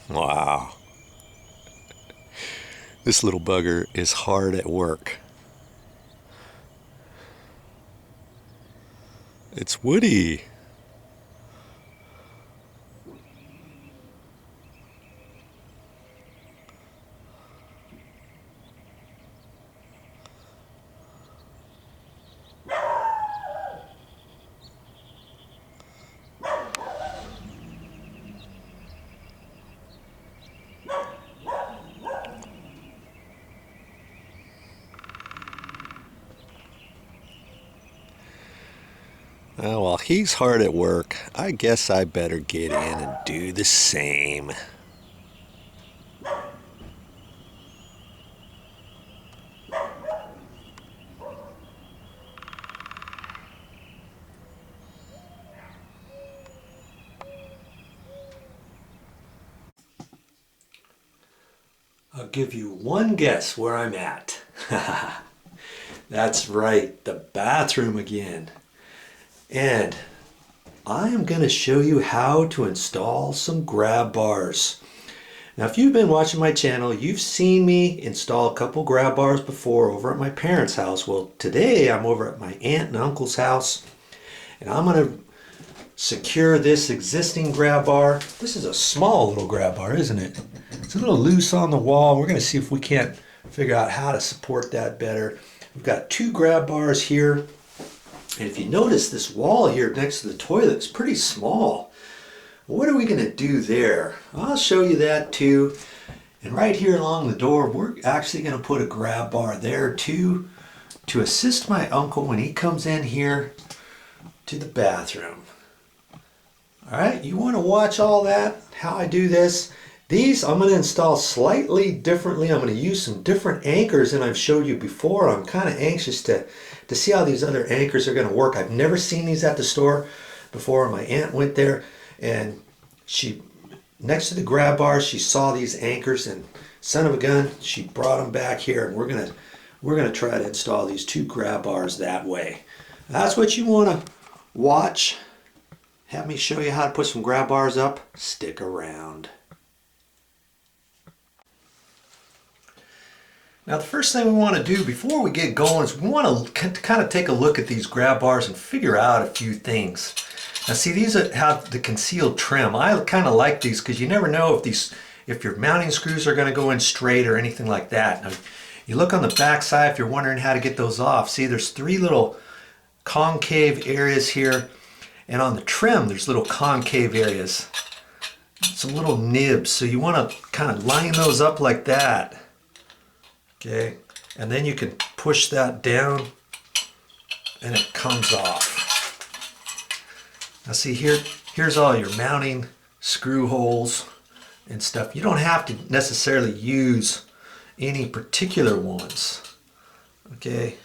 Wow. This little bugger is hard at work. It's Woody. Oh, while he's hard at work, I guess I better get in and do the same. I'll give you one guess where I'm at. That's right, the bathroom again. And I am going to show you how to install some grab bars. Now, if you've been watching my channel, you've seen me install a couple grab bars before over at my parents' house. Well, today I'm over at my aunt and uncle's house, and I'm going to secure this existing grab bar. This is a small little grab bar, isn't it? It's a little loose on the wall. We're going to see if we can't figure out how to support that better. We've got two grab bars here. And if you notice, this wall here next to the toilet is pretty small. What are we going to do there? I'll show you that too. And right here along the door, we're actually going to put a grab bar there too, to assist my uncle when he comes in here to the bathroom. All right, you want to watch all that, how I do this. These I'm going to install slightly differently. I'm going to use some different anchors than I've showed you before. I'm kind of anxious to see how these other anchors are going to work. I've never seen these at the store before. My aunt went there and she, next to the grab bar, she saw these anchors, and son of a gun, she brought them back here, and we're gonna try to install these two grab bars that way. That's what you want to watch. Have me show you how to put some grab bars up. Stick around. Now, the first thing we want to do before we get going is we want to kind of take a look at these grab bars and figure out a few things. Now, see, these have the concealed trim. I kind of like these because you never know if your mounting screws are going to go in straight or anything like that. Now, you look on the back side if you're wondering how to get those off. See, there's three little concave areas here, and on the trim there's little concave areas, some little nibs. So you want to kind of line those up like that. Okay, and then you can push that down and it comes off. Now see, here's all your mounting screw holes and stuff. You don't have to necessarily use any particular ones, okay?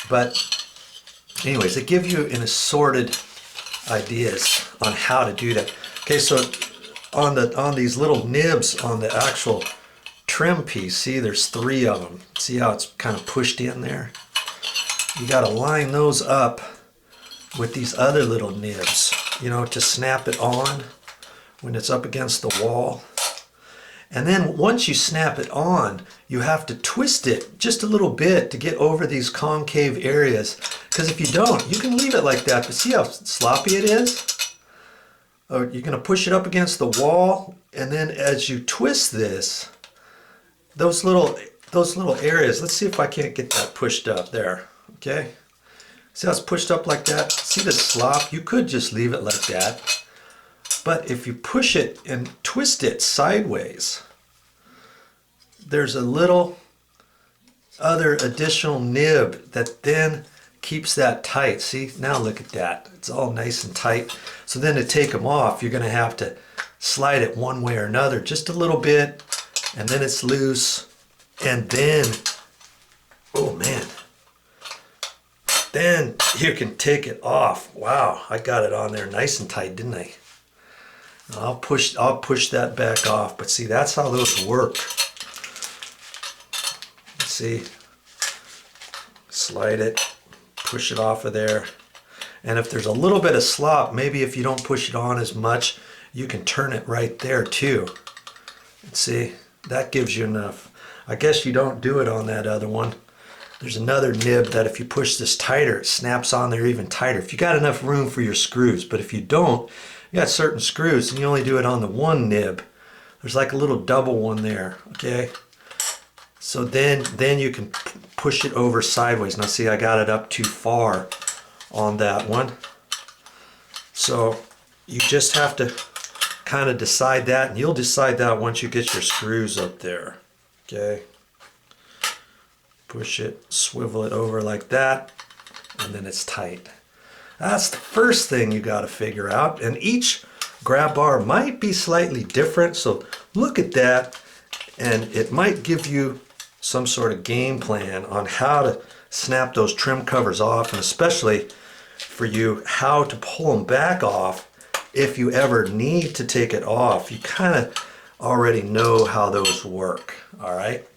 But anyways, they give you an assorted ideas on how to do that. Okay, so on these little nibs on the actual trim piece, see, there's three of them. See how it's kind of pushed in there? You got to line those up with these other little nibs, you know, to snap it on when it's up against the wall. And then once you snap it on, you have to twist it just a little bit to get over these concave areas. Because if you don't, you can leave it like that, but see how sloppy it is? Or you're going to push it up against the wall, and then as you twist this, those little areas, let's see if I can't get that pushed up there, okay? See how it's pushed up like that? See the slop? You could just leave it like that. But if you push it and twist it sideways, there's a little other additional nib that then keeps that tight. See, now look at that. It's all nice and tight. So then to take them off, you're going to have to slide it one way or another, just a little bit, and then it's loose. And then, oh man, then you can take it off. Wow, I got it on there nice and tight, didn't I? I'll push that back off, but see, that's how those work. See, slide it, push it off of there. And if there's a little bit of slop, maybe if you don't push it on as much, you can turn it right there too. See, that gives you enough. I guess you don't do it on that other one. There's another nib that if you push this tighter, it snaps on there even tighter. If you got enough room for your screws, but if you don't, you got certain screws and you only do it on the one nib. There's like a little double one there, okay? So then you can push it over sideways. Now see, I got it up too far on that one. So you just have to kind of decide that, and you'll decide that once you get your screws up there, okay? Push it, swivel it over like that, and then it's tight. That's the first thing you got to figure out, and each grab bar might be slightly different, so look at that, and it might give you some sort of game plan on how to snap those trim covers off, and especially for you, how to pull them back off if you ever need to take it off. You kind of already know how those work, all right?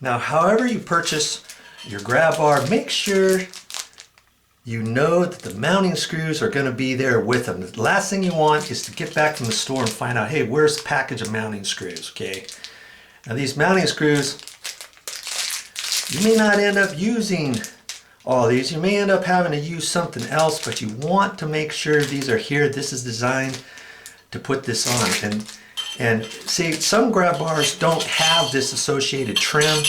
Now, however you purchase your grab bar, make sure you know that the mounting screws are going to be there with them. The last thing you want is to get back from the store and find out, hey, where's the package of mounting screws, okay? Now, these mounting screws, you may not end up using all these. You may end up having to use something else, but you want to make sure these are here. This is designed to put this on. And see, some grab bars don't have this associated trim.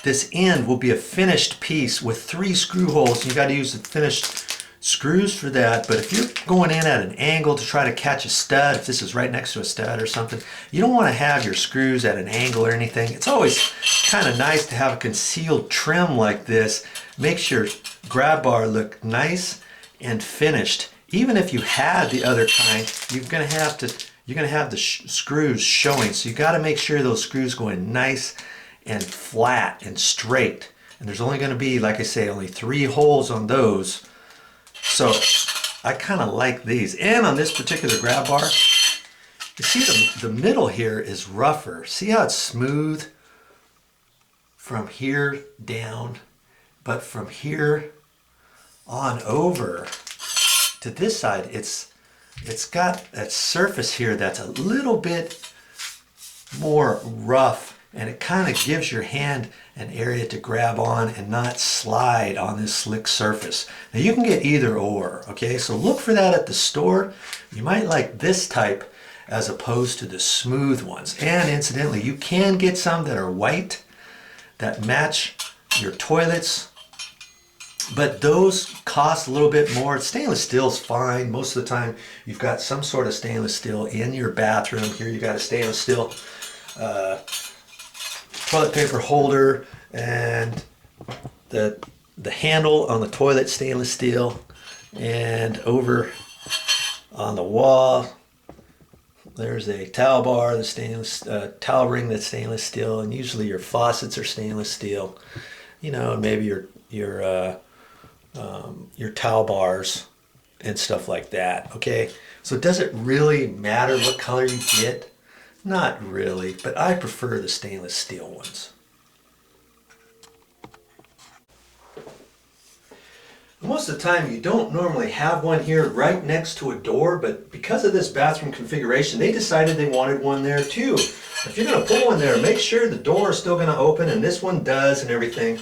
This end will be a finished piece with 3 screw holes. You got to use the finished screws for that. But if you're going in at an angle to try to catch a stud, if this is right next to a stud or something, you don't want to have your screws at an angle or anything. It's always kind of nice to have a concealed trim like this. Makes your grab bar look nice and finished. Even if you had the other kind, you're going to have the screws showing. So you got to make sure those screws go in nice and flat and straight. And there's only going to be, like I say, only 3 holes on those. So I kind of like these. And on this particular grab bar, you see the middle here is rougher. See how it's smooth from here down, but from here on over to this side, it's got that surface here that's a little bit more rough, and it kind of gives your hand an area to grab on and not slide on this slick surface. Now you can get either or, okay? So look for that at the store. You might like this type as opposed to the smooth ones. And incidentally, you can get some that are white that match your toilets, but those cost a little bit more. Stainless steel is fine. Most of the time you've got some sort of stainless steel in your bathroom. Here you got a stainless steel toilet paper holder, and the handle on the toilet stainless steel, and over on the wall there's a towel bar, the stainless towel ring that's stainless steel, and usually your faucets are stainless steel, you know, and maybe your towel bars and stuff like that. Okay, so does it really matter what color you get? Not really, but I prefer the stainless steel ones. Most of the time you don't normally have one here right next to a door, but because of this bathroom configuration, they decided they wanted one there too. If you're going to put one there, make sure the door is still going to open, and this one does and everything.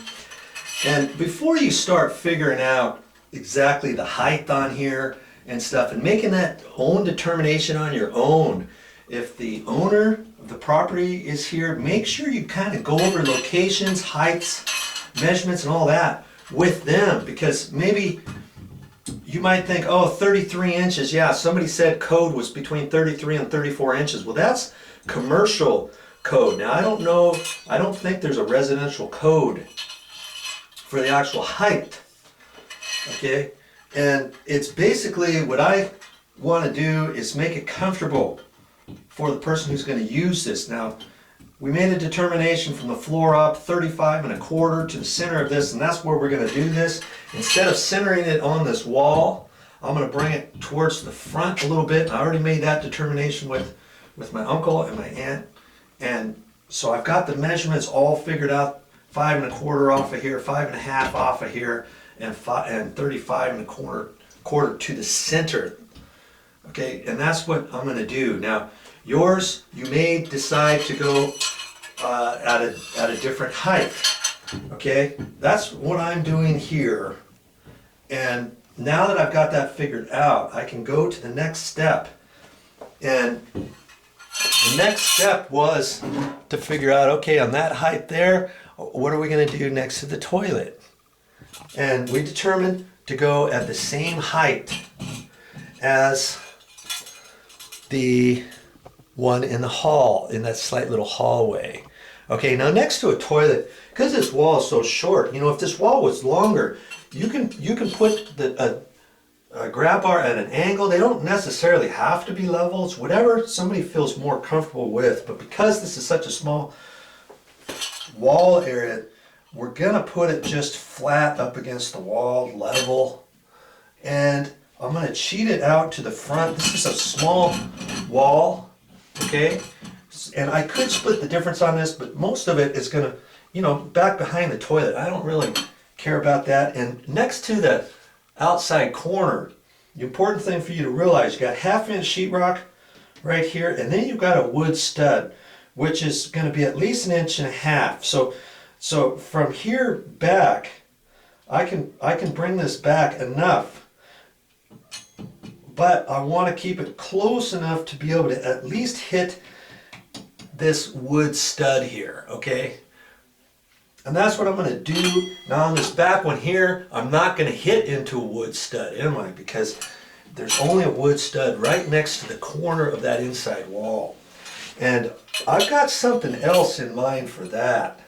And before you start figuring out exactly the height on here and stuff and making that own determination on your own, if the owner of the property is here, make sure you kind of go over locations, heights, measurements, and all that with them, because maybe you might think, oh, 33 inches. Yeah, somebody said code was between 33 and 34 inches. Well, that's commercial code. Now, I don't know, I don't think there's a residential code for the actual height. Okay, and it's basically what I want to do is make it comfortable for the person who's going to use this. Now, we made a determination from the floor up 35 1/4 to the center of this, and that's where we're going to do this. Instead of centering it on this wall, I'm going to bring it towards the front a little bit. I already made that determination with my uncle and my aunt, and so I've got the measurements all figured out. 5 1/4 off of here, 5 1/2 off of here, and 35 1/4 quarter to the center. Okay, and that's what I'm going to do. Now, yours, you may decide to go at a different height. Okay, that's what I'm doing here. And now that I've got that figured out, I can go to the next step. And the next step was to figure out, okay, on that height there, what are we going to do next to the toilet? And we determined to go at the same height as the one in the hall, in that slight little hallway. Okay, now next to a toilet, because this wall is so short, you know, if this wall was longer, you can put a grab bar at an angle. They don't necessarily have to be level. It's whatever somebody feels more comfortable with. But because this is such a small wall area, we're gonna put it just flat up against the wall, level. And I'm gonna cheat it out to the front. This is a small wall, okay? And I could split the difference on this, but most of it is gonna, you know, back behind the toilet. I don't really care about that. And next to the outside corner, the important thing for you to realize, you got 1/2 inch sheetrock right here, and then you've got a wood stud, which is going to be at least 1.5 inches. So from here back, I can bring this back enough, but I want to keep it close enough to be able to at least hit this wood stud here, okay? And that's what I'm going to do. Now on this back one here, I'm not going to hit into a wood stud, am I? Because there's only a wood stud right next to the corner of that inside wall. And I've got something else in mind for that.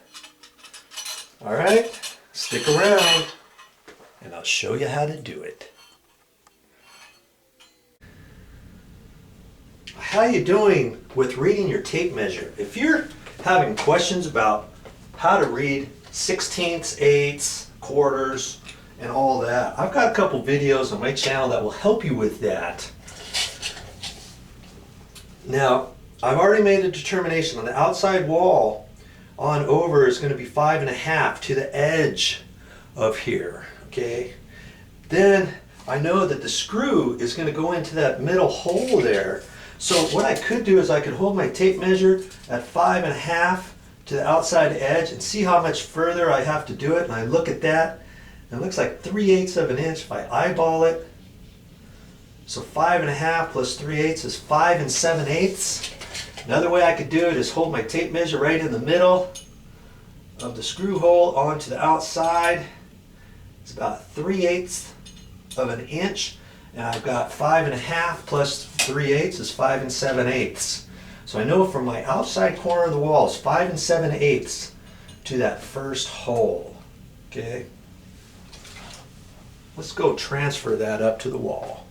All right, stick around and I'll show you how to do it. How you doing with reading your tape measure? If you're having questions about how to read 16ths, 8ths, quarters, and all that, I've got a couple videos on my channel that will help you with that. Now, I've already made a determination on the outside wall on over is going to be 5.5 to the edge of here, okay? Then I know that the screw is going to go into that middle hole there. So what I could do is I could hold my tape measure at 5.5 to the outside edge and see how much further I have to do it. And I look at that, and it looks like 3/8 of an inch if I eyeball it. So 5.5 plus 3/8 is 5 7/8. Another way I could do it is hold my tape measure right in the middle of the screw hole onto the outside. It's about 3/8 of an inch, and I've got 5.5 plus 3/8 is 5 7/8. So I know from my outside corner of the wall is 5 7/8 to that first hole. Okay. Let's go transfer that up to the wall.